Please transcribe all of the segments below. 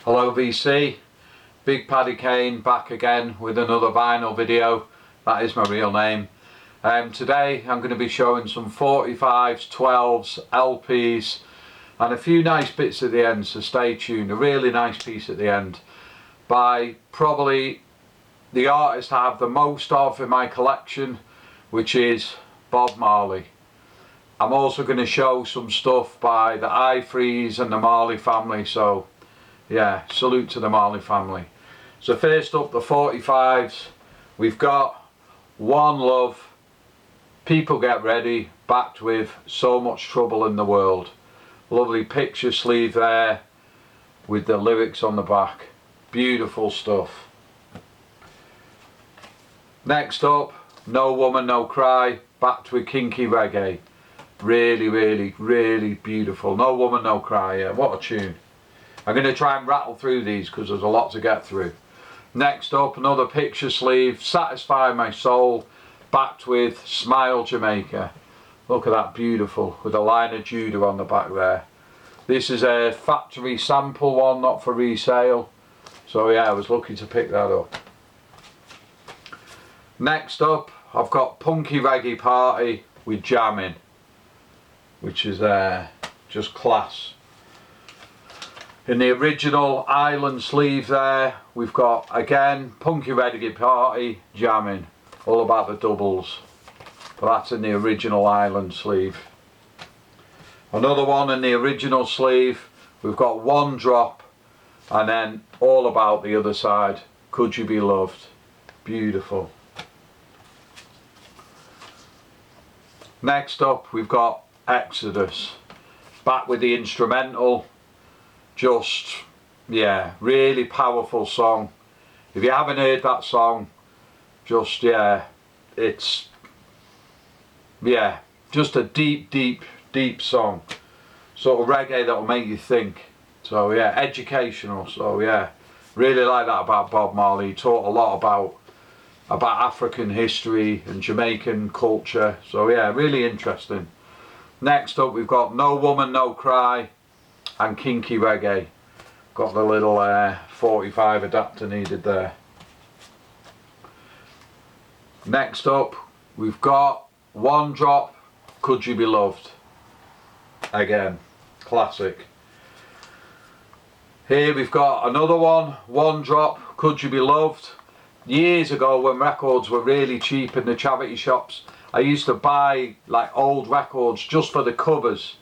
Hello VC, Big Paddy Kane back again with another vinyl video. That is my real name. Today I'm going to be showing some 45s, 12s, LPs and a few nice bits at the end, so stay tuned. A really nice piece at the end by probably the artist I have the most of in my collection, which is Bob Marley. I'm also going to show some stuff by the I-Freeze and the Marley family, so yeah, salute to the Marley family. So first up, the 45s, we've got One Love, People Get Ready, backed with So Much Trouble in the World. Lovely picture sleeve there with the lyrics on the back. Beautiful stuff. Next up, No Woman No Cry, backed with kinky reggae. Really beautiful. No Woman No Cry, yeah, what a tune. I'm going to try and rattle through these because there's a lot to get through. Next up, another picture sleeve, Satisfy My Soul, backed with Smile Jamaica. Look at that, beautiful, with a line of Judah on the back there. This is a factory sample one, not for resale. So yeah, I was lucky to pick that up. Next up, I've got Punky Reggae Party with Jammin', which is just class. In the original island sleeve there, we've got, again, Punky Reggae Party, Jammin', all about the doubles. But that's in the original island sleeve. Another one in the original sleeve, we've got One Drop, and then all about the other side, Could You Be Loved. Beautiful. Next up, we've got Exodus, back with the instrumental. Just, yeah, really powerful song. If you haven't heard that song, just, yeah, it's, yeah, just a deep song. Sort of reggae that'll make you think. So yeah, educational. So yeah, really like that about Bob Marley. He taught a lot about African history and Jamaican culture. So yeah, really interesting. Next up, we've got No Woman No Cry and Kinky Reggae. Got the little 45 adapter needed there. Next up, we've got One Drop, Could You Be Loved. Again, classic. Here we've got another one, One Drop, Could You Be Loved. Years ago, when records were really cheap in the charity shops, I used to buy like old records just for the covers.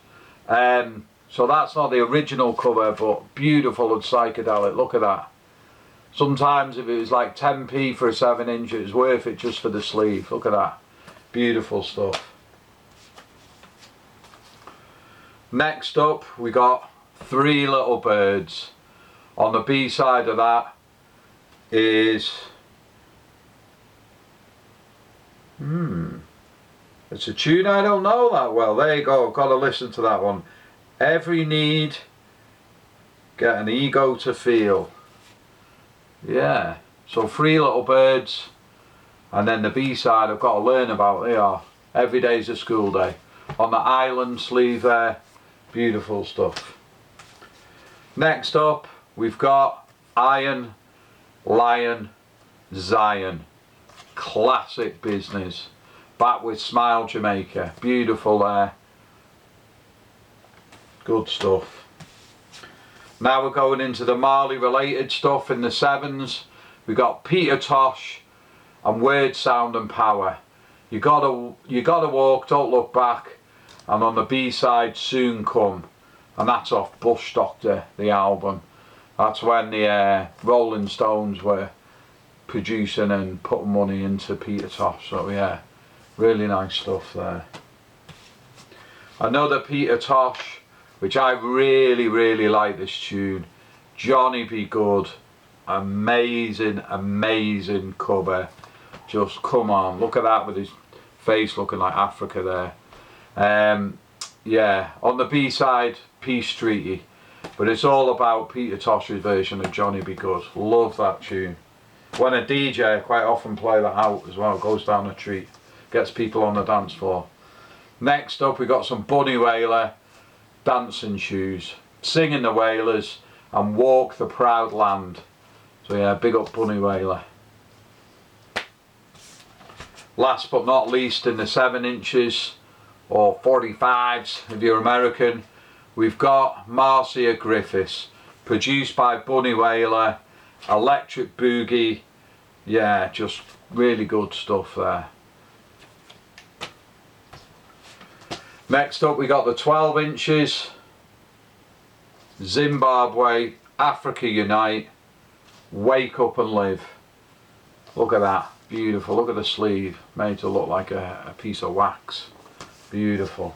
So that's not the original cover, but beautiful and psychedelic. Look at that. Sometimes if it was like 10p for a 7-inch, it was worth it just for the sleeve. Look at that. Beautiful stuff. Next up, we got Three Little Birds. On the B side of that is it's a tune I don't know that well. There you go, I've got to listen to that one. Every need, get an ego to feel. Yeah, so Three Little Birds, and then the B side I've got to learn about. They are Every Day's a School Day. On the island sleeve there, beautiful stuff. Next up, we've got Iron Lion Zion. Classic business, back with Smile Jamaica. Beautiful there. Good stuff. Now we're going into the Marley related stuff in the 7s. We got Peter Tosh and Word, Sound and Power. You gotta walk, don't look back. And on the B side, Soon Come, and that's off Bush Doctor, the album. That's when the Rolling Stones were producing and putting money into Peter Tosh. So yeah, really nice stuff there. Another Peter Tosh, which I really like this tune, Johnny Be Good. Amazing cover. Just come on, look at that with his face looking like Africa there. Yeah, on the B side, Peace Treaty, but it's all about Peter Tosh's version of Johnny Be Good. Love that tune. When a DJ, I quite often play that out as well, goes down a treat, gets people on the dance floor. Next up, we got some Bunny Wailer, Dancing Shoes, singing the Wailers, and Walk the Proud Land. So yeah, big up Bunny Wailer. Last but not least, in the 7 inches or 45s if you're American, we've got Marcia Griffiths, produced by Bunny Wailer, Electric Boogie. Yeah, just really good stuff there. Next up we got the 12 inches, Zimbabwe, Africa Unite, Wake Up and Live. Look at that, beautiful. Look at the sleeve, made to look like a piece of wax. Beautiful.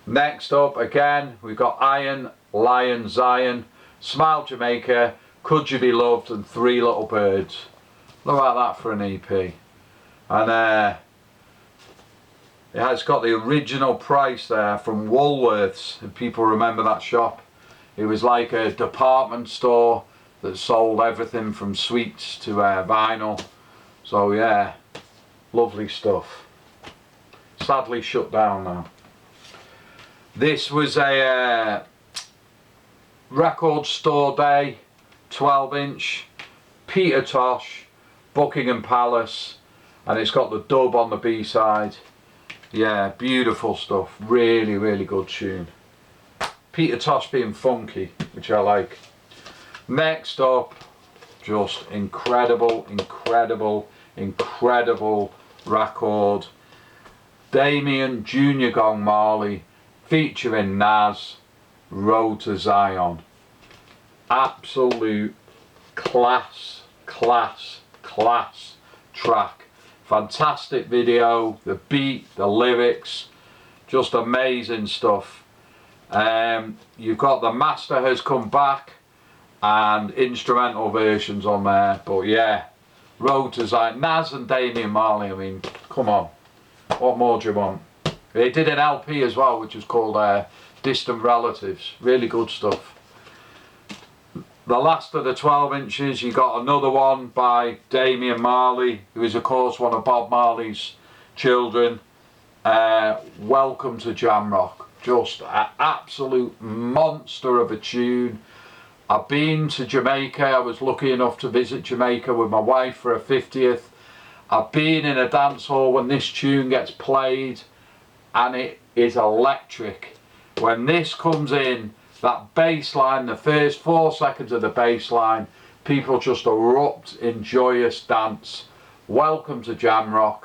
Next up again we've got Iron, Lion, Zion, Smile Jamaica, Could You Be Loved, and Three Little Birds. Look at that for an EP. And it has got the original price there from Woolworths, if people remember that shop. It was like a department store that sold everything from sweets to vinyl. So yeah, lovely stuff. Sadly shut down now. This was a record store day, 12 inch, Peter Tosh, Buckingham Palace, and it's got the dub on the B-side. Yeah, beautiful stuff, really, really good tune. Peter Tosh being funky, which I like. Next up, just incredible, incredible, incredible record. Damien Junior Gong Marley featuring Nas, Road to Zion. Absolute class, class, class track. Fantastic video, the beat, the lyrics, just amazing stuff. You've got the master has come back and instrumental versions on there, but yeah, Road to Zion, Nas and Damian Marley, I mean, come on, what more do you want? They did an LP as well, which was called Distant Relatives, really good stuff. The last of the 12 inches, you got another one by Damian Marley, who is of course one of Bob Marley's children. Welcome to Jamrock, just an absolute monster of a tune. I've been to Jamaica. I was lucky enough to visit Jamaica with my wife for her 50th. I've been in a dance hall when this tune gets played, and it is electric. When this comes in, that bass line, the first 4 seconds of the bass line, people just erupt in joyous dance. Welcome to Jamrock.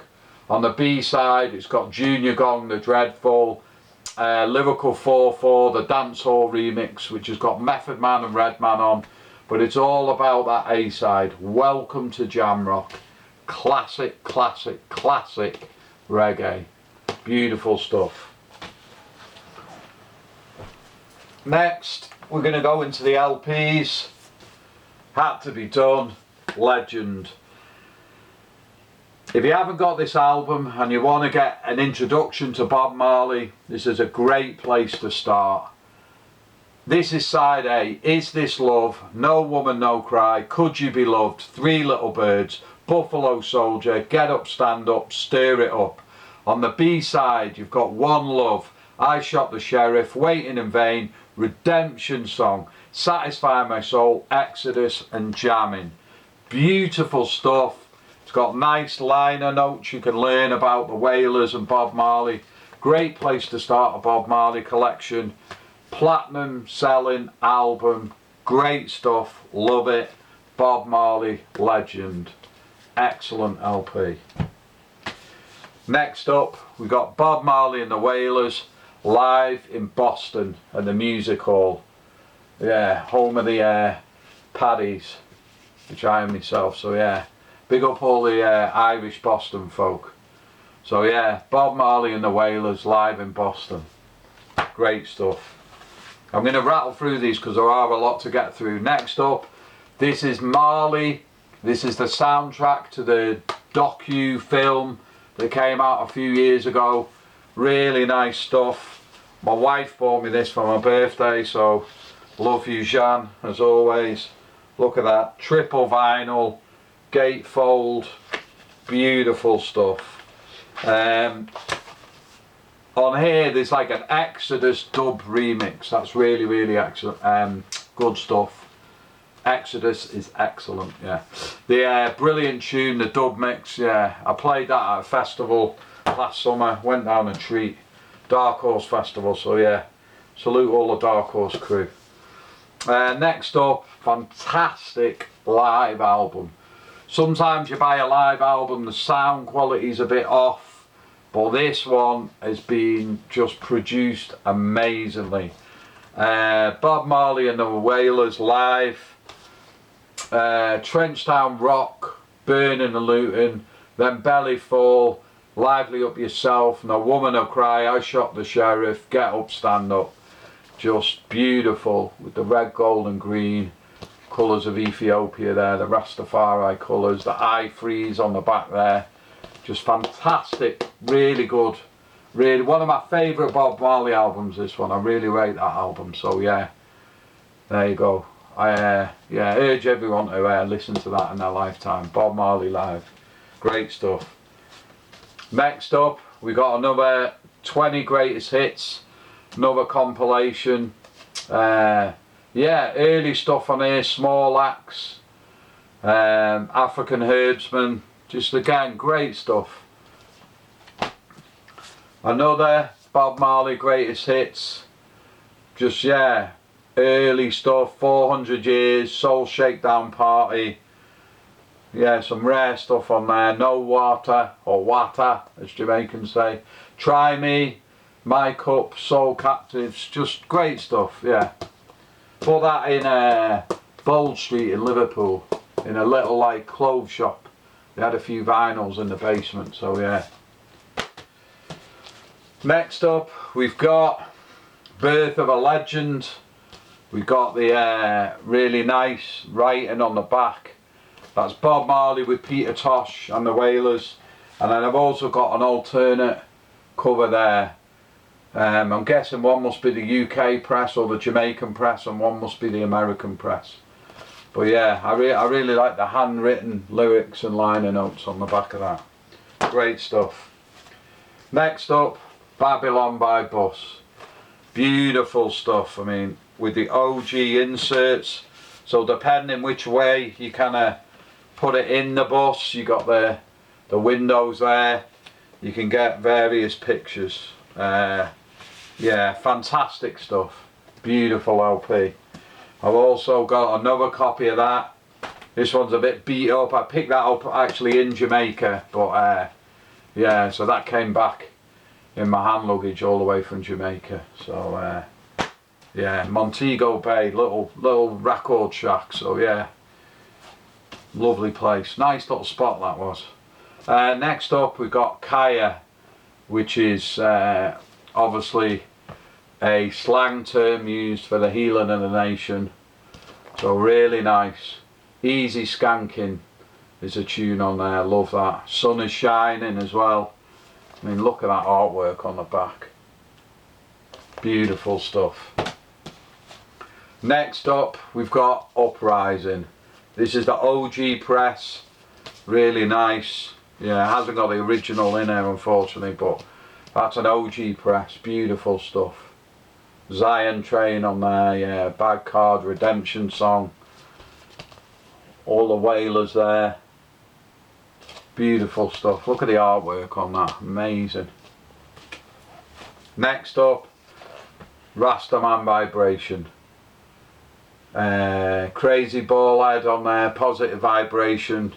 On the B side, it's got Junior Gong, the Dreadful, Lyrical 4/4, the dancehall remix, which has got Method Man and Redman on, but it's all about that A side. Welcome to Jamrock. Classic, classic, classic reggae. Beautiful stuff. Next, we're going to go into the LPs. Had to be done. Legend. If you haven't got this album and you want to get an introduction to Bob Marley, this is a great place to start. This is side A, Is This Love, No Woman No Cry, Could You Be Loved, Three Little Birds, Buffalo Soldier, Get Up Stand Up, Stir It Up. On the B side you've got One Love, I Shot the Sheriff, Waiting in Vain, Redemption Song, Satisfy My Soul, Exodus and Jamming. Beautiful stuff. It's got nice liner notes you can learn about the Wailers and Bob Marley. Great place to start a Bob Marley collection. Platinum selling album. Great stuff. Love it. Bob Marley, legend. Excellent LP. Next up we got Bob Marley and the Wailers live in Boston at the Music Hall. Yeah, home of the Paddies, which I am myself, so yeah. Big up all the Irish Boston folk. So yeah, Bob Marley and the Wailers live in Boston. Great stuff. I'm going to rattle through these because there are a lot to get through. Next up, this is Marley. This is the soundtrack to the docu film that came out a few years ago. Really nice stuff. My wife bought me this for my birthday, so love you, Jeanne, as always. Look at that, triple vinyl, gatefold, beautiful stuff. On here there's like an Exodus dub remix. That's really excellent. Good stuff. Exodus is excellent. Yeah, the brilliant tune, the dub mix. Yeah, I played that at a festival last summer. Went down a treat, Dark Horse Festival. So yeah, salute all the Dark Horse crew. Next up, fantastic live album. Sometimes you buy a live album, the sound quality is a bit off, but this one has been just produced amazingly. Bob Marley and the Wailers live, Trenchtown Rock, Burning and Looting, then Belly Fall, Lively Up Yourself, No Woman No Cry, I Shot the Sheriff, Get Up Stand Up. Just beautiful with the red, gold and green colours of Ethiopia there, the Rastafari colours, the eye freeze on the back there. Just fantastic, really good. Really, one of my favourite Bob Marley albums, this one. I really rate that album. So yeah, there you go. I urge everyone to listen to that in their lifetime. Bob Marley live, great stuff. Next up, we got another 20 greatest hits, another compilation. Yeah, early stuff on here, Small Axe, African Herbsman, just again, great stuff. Another Bob Marley greatest hits, just yeah, early stuff, 400 Years, Soul Shakedown Party. Yeah, some rare stuff on there, No Water, or Wata as Jamaicans say, Try Me, My Cup, Soul Captives, just great stuff, yeah. Put that in Bold Street in Liverpool, in a little like clothes shop. They had a few vinyls in the basement, so yeah. Next up, we've got Birth of a Legend. We've got the really nice writing on the back. That's Bob Marley with Peter Tosh and the Wailers. And then I've also got an alternate cover there. I'm guessing one must be the UK press or the Jamaican press, and one must be the American press. But yeah, I really like the handwritten lyrics and liner notes on the back of that. Great stuff. Next up, Babylon by Bus. Beautiful stuff. I mean, with the OG inserts. So depending which way you kind of put it in the bus, you got the windows there. You can get various pictures. Yeah, fantastic stuff. Beautiful LP. I've also got another copy of that. This one's a bit beat up. I picked that up actually in Jamaica, but yeah, so that came back in my hand luggage all the way from Jamaica. So yeah, Montego Bay, little record shack. So yeah, lovely place. Nice little spot that was. Next up we've got Kaya, which is obviously a slang term used for the healing of the nation. So really nice. Easy Skanking is a tune on there, love that. Sun is Shining as well. I mean, look at that artwork on the back. Beautiful stuff. Next up we've got Uprising. This is the OG press, really nice. Yeah, it hasn't got the original in there unfortunately, but that's an OG press, beautiful stuff. Zion Train on there, yeah, Bad Card, Redemption Song. All the Wailers there. Beautiful stuff. Look at the artwork on that, amazing. Next up, Rastaman Vibration. Crazy Ballhead on there, Positive Vibration.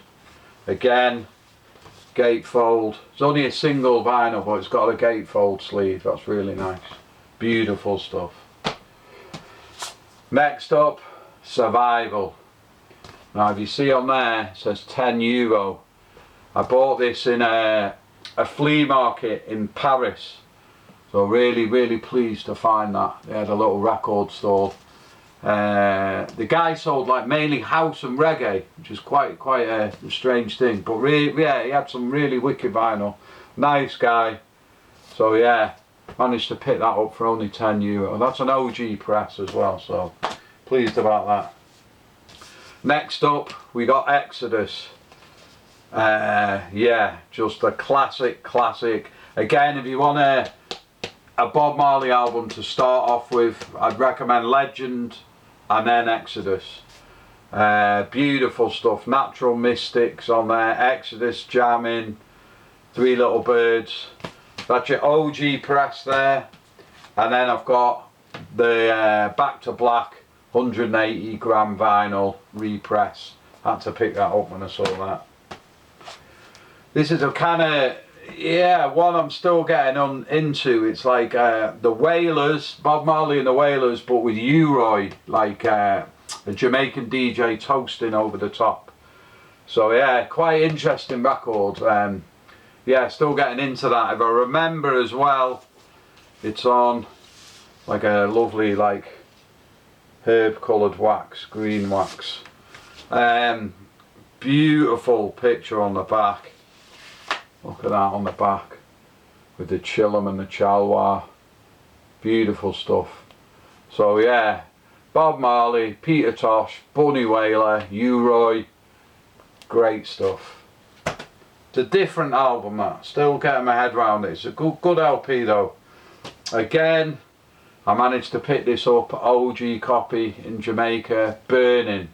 Again, gatefold. It's only a single vinyl, but it's got a gatefold sleeve. That's really nice. Beautiful stuff. Next up, Survival. Now if you see on there, it says €10. I bought this in a flea market in Paris. So really pleased to find that. They had a little record store. The guy sold like mainly house and reggae, which is quite a strange thing, but really, yeah, he had some really wicked vinyl. Nice guy. So yeah, managed to pick that up for only €10. That's an OG press as well, so pleased about that. Next up we got Exodus. Yeah, just a classic. Again, if you want to a Bob Marley album to start off with, I'd recommend Legend and then Exodus. Beautiful stuff. Natural Mystics on there, Exodus jamming, Three Little Birds. That's your OG press there. And then I've got the Back to Black 180 gram vinyl repress. Had to pick that up when I saw that. This is a kind of, yeah, one I'm still getting into. It's like the Wailers, Bob Marley and the Wailers, but with U-Roy, like a Jamaican DJ toasting over the top. So yeah, quite interesting record. Yeah, still getting into that. If I remember as well, it's on like a lovely like herb coloured wax, green wax. Beautiful picture on the back. Look at that on the back with the Chillum and the Chalwa. Beautiful stuff. So yeah, Bob Marley, Peter Tosh, Bunny Wailer, U-Roy, great stuff. It's a different album, that. Still getting my head around it. It's a good LP though. Again, I managed to pick this up, OG copy in Jamaica, Burning,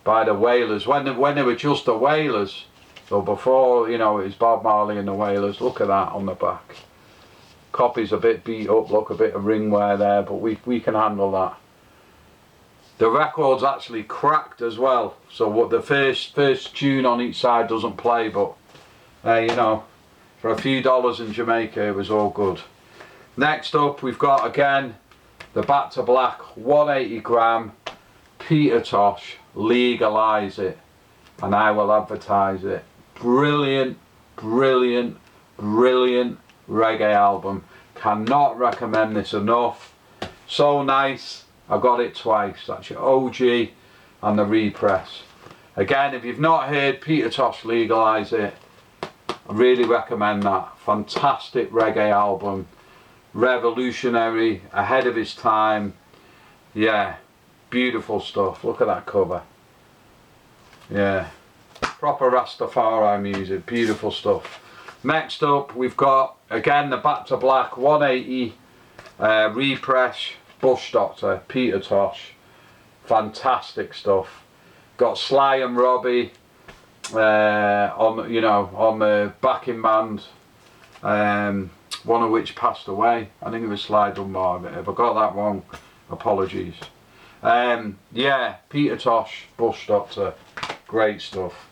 by the Wailers. When they were just the Wailers. So before, you know, it was Bob Marley and the Wailers. Look at that on the back. Copy's a bit beat up, look, a bit of ring wear there, but we can handle that. The record's actually cracked as well. So what the first tune on each side doesn't play, but you know, for a few dollars in Jamaica it was all good. Next up we've got again the Back to Black 180 gram Peter Tosh, Legalize It and I Will Advertise It. Brilliant, brilliant, brilliant reggae album. Cannot recommend this enough. So nice. I got it twice. That's your OG and the repress. Again, if you've not heard Peter Tosh Legalize It, I really recommend that. Fantastic reggae album. Revolutionary, ahead of his time. Yeah, beautiful stuff. Look at that cover. Yeah, proper Rastafari music. Beautiful stuff. Next up, we've got again the Back to Black 180 repress, Bush Doctor, Peter Tosh. Fantastic stuff. Got Sly and Robbie on, you know, on the backing band. One of which passed away. I think it was Sly Dunbar. If I got that wrong, apologies. Yeah, Peter Tosh, Bush Doctor, great stuff.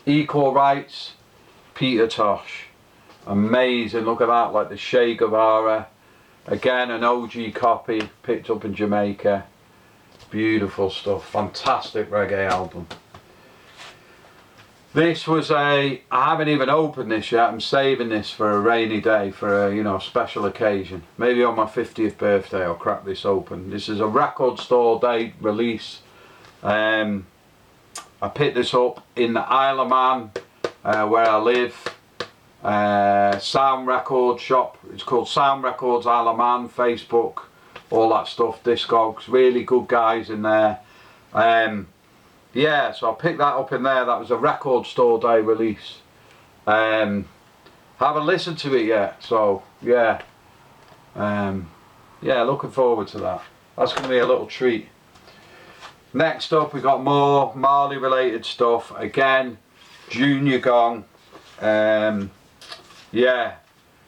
Equal Rights, Peter Tosh, amazing. Look at that, like the Che Guevara. Again, an OG copy, picked up in Jamaica. Beautiful stuff, fantastic reggae album. This was I haven't even opened this yet. I'm saving this for a rainy day, for a, you know, special occasion. Maybe on my 50th birthday I'll crack this open. This is a record store day release. I picked this up in the Isle of Man, where I live. Sound Record shop. It's called Sound Records Isle of Man. Facebook, all that stuff. Discogs. Really good guys in there. Yeah, so I picked that up in there. That was a record store day release. Haven't listened to it yet, so yeah. Yeah, looking forward to that. That's going to be a little treat. Next up, we got more Marley related stuff. Again, Junior Gong. Yeah,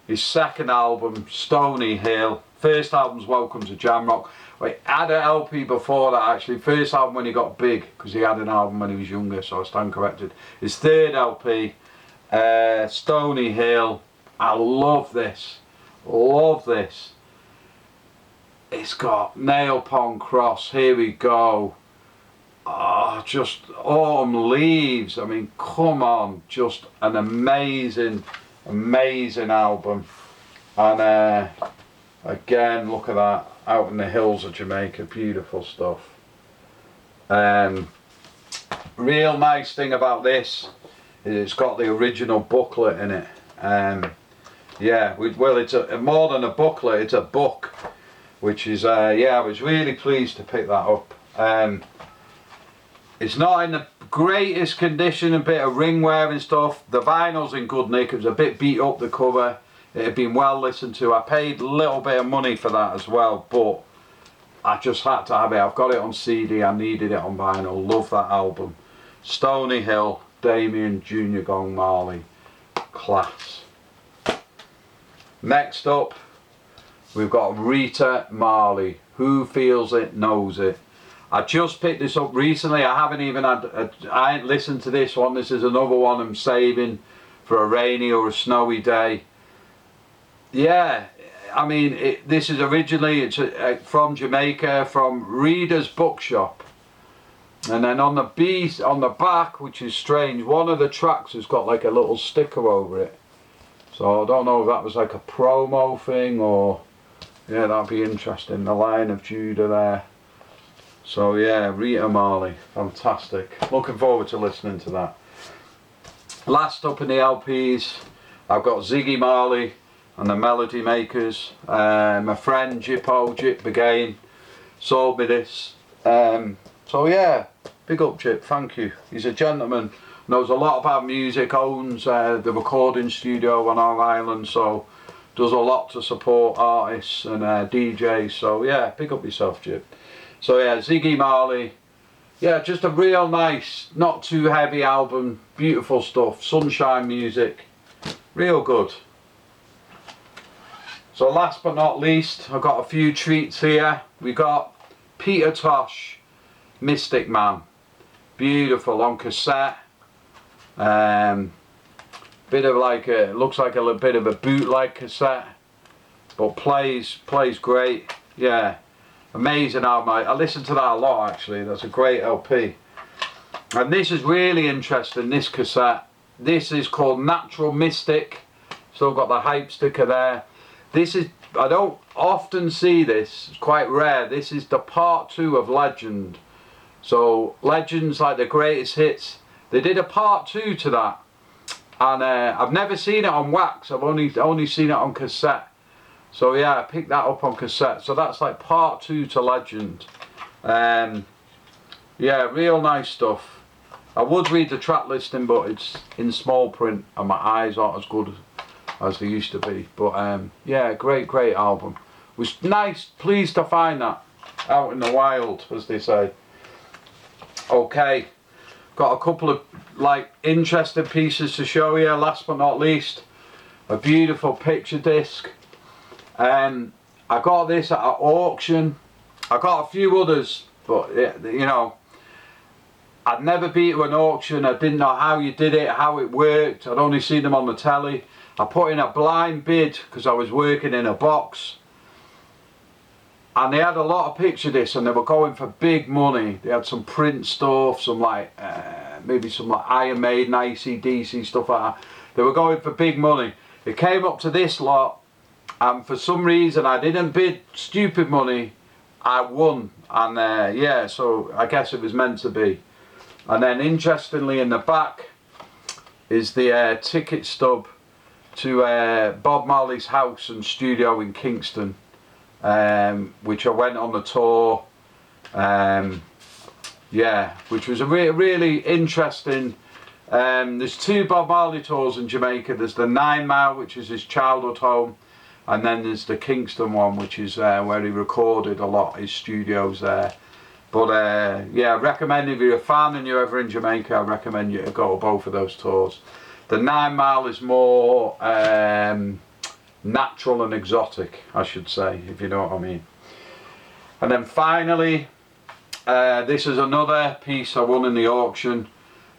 his second album, Stony Hill. First album's Welcome to Jamrock. Wait, had an LP before that actually. First album when he got big, because he had an album when he was younger, so I stand corrected. His third LP, Stony Hill. I love this. Love this. It's got Nail Pond Cross, Here We Go. Oh, just Autumn Leaves. I mean, come on. Just an amazing, amazing album. And again, look at that. Out in the hills of Jamaica, beautiful stuff. Real nice thing about this is it's got the original booklet in it. Yeah, well, it's more than a booklet, it's a book, which is yeah, I was really pleased to pick that up. It's not in the greatest condition, a bit of ring wear and stuff. The vinyl's in good nick. It was a bit beat up, the cover. It had been well listened to. I paid a little bit of money for that as well, but I just had to have it. I've got it on CD, I needed it on vinyl. Love that album. Stony Hill, Damien Jr. Gong Marley. Class. Next up, we've got Rita Marley. Who feels it knows it. I just picked this up recently. I haven't even had, I ain't listened to this one. This is another one I'm saving for a rainy or a snowy day. Yeah, I mean, this is originally, it's from Jamaica, from Reader's Bookshop. And then on the back, which is strange, one of the tracks has got like a little sticker over it. So I don't know if that was like a promo thing or, yeah, that'd be interesting. The Lion of Judah there. So yeah, Rita Marley, fantastic. Looking forward to listening to that. Last up in the LPs, I've got Ziggy Marley and the Melody Makers. My friend Jip again sold me this. So yeah, big up Jip, thank you. He's a gentleman, knows a lot about music, owns the recording studio on our island, so does a lot to support artists and DJs. So yeah, pick up yourself, Jip. So yeah, Ziggy Marley, yeah, just a real nice, not too heavy album, beautiful stuff, sunshine music, real good. So last but not least, I've got a few treats here. We got Peter Tosh, Mystic Man, beautiful on cassette. Bit of like a, looks like a little bit of a bootleg cassette, but plays great. Yeah. Amazing album. I listened to that a lot actually. That's a great LP. And this is really interesting, this cassette. This is called Natural Mystic. Still got the hype sticker there. This is, I don't often see this, it's quite rare. This is the part 2 of Legend. So Legend's like the greatest hits. They did a part 2 to that. And I've never seen it on wax. I've only seen it on cassette. So yeah, I picked that up on cassette. So that's like part 2 to Legend. Yeah, real nice stuff. I would read the track listing, but it's in small print and my eyes aren't as good as they used to be. But yeah, great album. Was nice, pleased to find that out in the wild, as they say. Okay, got a couple of like interesting pieces to show you. Last but not least, a beautiful picture disc. I got this at an auction. I got a few others, but you know, I'd never been to an auction. I didn't know how you did it, how it worked. I'd only seen them on the telly. I put in a blind bid because I was working in a box, and they had a lot of picture discs and they were going for big money. They had some print stuff, some like maybe some like Iron Maiden, AC/DC stuff like that. They were going for big money. It came up to this lot. And for some reason I didn't bid stupid money, I won, and yeah, so I guess it was meant to be. And then interestingly in the back is the ticket stub to Bob Marley's house and studio in Kingston, which I went on the tour, yeah, which was a really interesting. There's 2 Bob Marley tours in Jamaica. There's the 9 Mile, which is his childhood home. And then there's the Kingston one, which is where he recorded a lot, his studios there. But yeah, I recommend if you're a fan and you're ever in Jamaica, I recommend you to go to both of those tours. The 9 Mile is more natural and exotic, I should say, if you know what I mean. And then finally, this is another piece I won in the auction.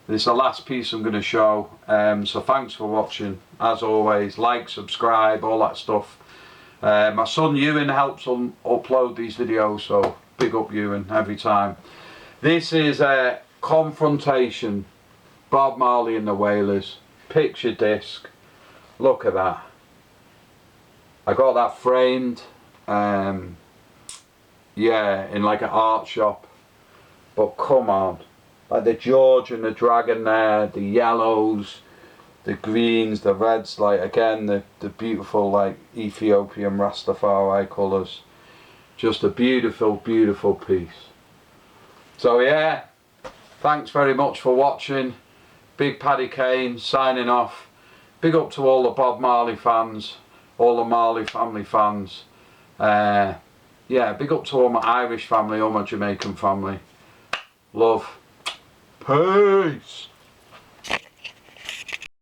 This is the last piece I'm going to show. So thanks for watching. As always, like, subscribe, all that stuff. My son Ewan helps upload these videos, so big up Ewan every time. This is a Confrontation, Bob Marley and the Wailers, picture disc. Look at that. I got that framed, yeah, in like an art shop. But come on, like the George and the Dragon there, the yellows, the greens, the reds, like again the beautiful like Ethiopian Rastafari colours. Just a beautiful piece. So yeah, thanks very much for watching. Big Paddy Kane signing off. Big up to all the Bob Marley fans. all the Marley family fans. Yeah, big up to all my Irish family, all my Jamaican family. Love. Peace.